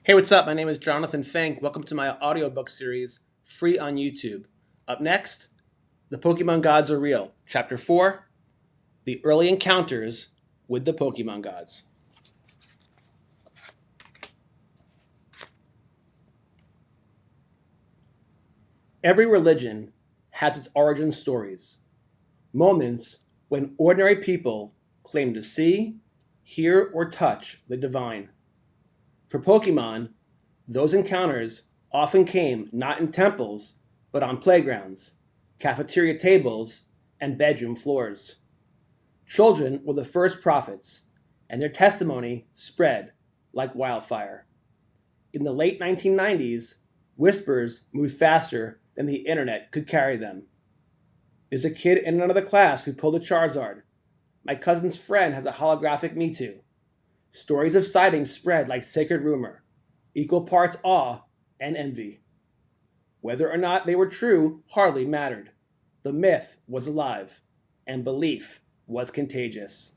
Hey, what's up? My name is Jonathan Fink. Welcome to my audiobook series, free on YouTube. Up next, The Pokemon Gods Are Real, Chapter 4, The Early Encounters with the Pokemon Gods. Every religion has its origin stories, moments when ordinary people claim to see, hear, or touch the divine. For Pokemon, those encounters often came not in temples, but on playgrounds, cafeteria tables, and bedroom floors. Children were the first prophets, and their testimony spread like wildfire. In the late 1990s, whispers moved faster than the internet could carry them. There's a kid in another class who pulled a Charizard. My cousin's friend has a holographic Mewtwo. Stories of sightings spread like sacred rumor, equal parts awe and envy. Whether or not they were true hardly mattered. The myth was alive, and belief was contagious.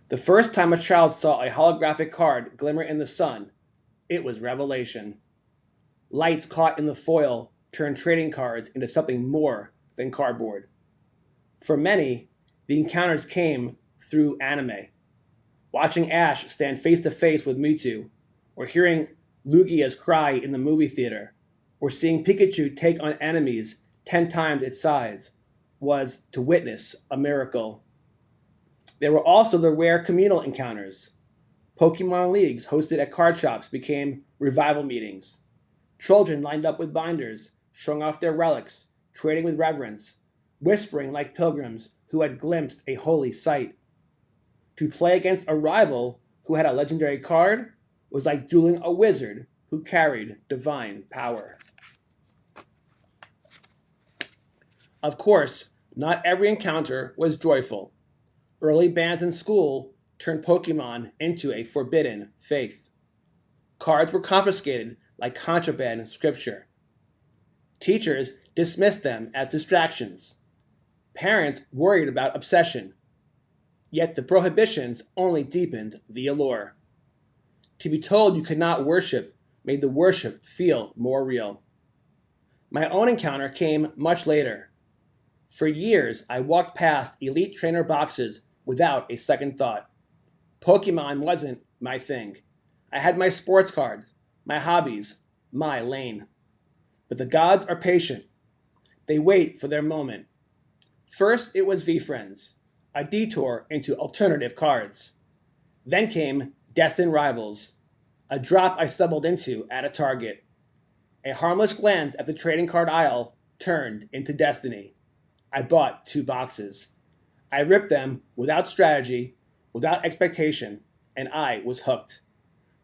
The first time a child saw a holographic card glimmer in the sun, it was revelation. Lights caught in the foil turned trading cards into something more than cardboard. For many, the encounters came through anime. Watching Ash stand face to face with Mewtwo, or hearing Lugia's cry in the movie theater, or seeing Pikachu take on enemies 10 times its size, was to witness a miracle. There were also the rare communal encounters. Pokemon leagues hosted at card shops became revival meetings. Children lined up with binders, showing off their relics, trading with reverence, whispering like pilgrims who had glimpsed a holy sight. To play against a rival who had a legendary card was like dueling a wizard who carried divine power. Of course, not every encounter was joyful. Early bans in school turned Pokemon into a forbidden faith. Cards were confiscated like contraband scripture. Teachers dismissed them as distractions. Parents worried about obsession. Yet the prohibitions only deepened the allure. To be told you could not worship made the worship feel more real. My own encounter came much later. For years, I walked past elite trainer boxes without a second thought. Pokemon wasn't my thing. I had my sports cards, my hobbies, my lane. But the gods are patient. They wait for their moment. First, it was V-Friends, a detour into alternative cards. Then came Destined Rivals, a drop I stumbled into at a Target. A harmless glance at the trading card aisle turned into destiny. I bought 2 boxes. I ripped them without strategy, without expectation, and I was hooked.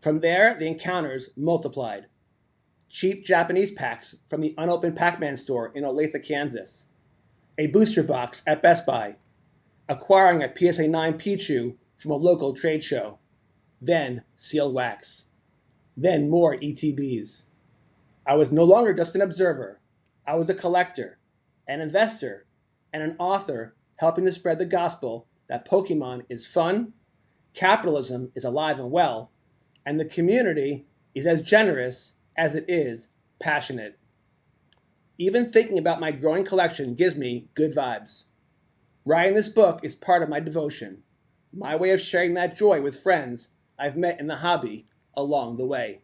From there, the encounters multiplied. Cheap Japanese packs from the unopened Pac-Man store in Olathe, Kansas. A booster box at Best Buy. Acquiring a PSA 9 Pichu from a local trade show. Then sealed wax. Then more ETBs. I was no longer just an observer. I was a collector, an investor, and an author helping to spread the gospel that Pokemon is fun, capitalism is alive and well, and the community is as generous as it is passionate. Even thinking about my growing collection gives me good vibes. Writing this book is part of my devotion, my way of sharing that joy with friends I've met in the hobby along the way.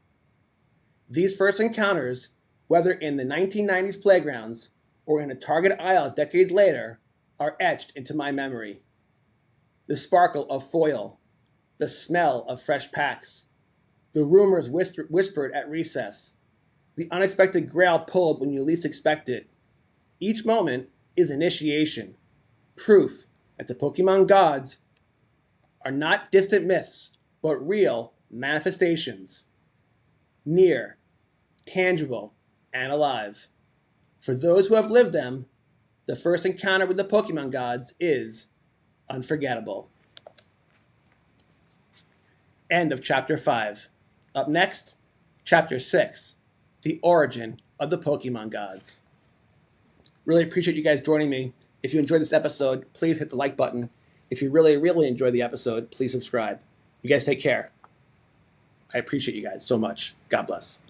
These first encounters, whether in the 1990s playgrounds or in a Target aisle decades later, are etched into my memory. The sparkle of foil, the smell of fresh packs, the rumors whispered at recess, the unexpected grail pulled when you least expect it. Each moment is initiation, proof that the Pokemon gods are not distant myths, but real manifestations. Near, tangible, and alive. For those who have lived them, the first encounter with the Pokemon gods is unforgettable. End of Chapter 5. Up next, Chapter 6, The Origin of the Pokemon Gods. Really appreciate you guys joining me. If you enjoyed this episode, please hit the like button. If you really, really enjoyed the episode, please subscribe. You guys take care. I appreciate you guys so much. God bless.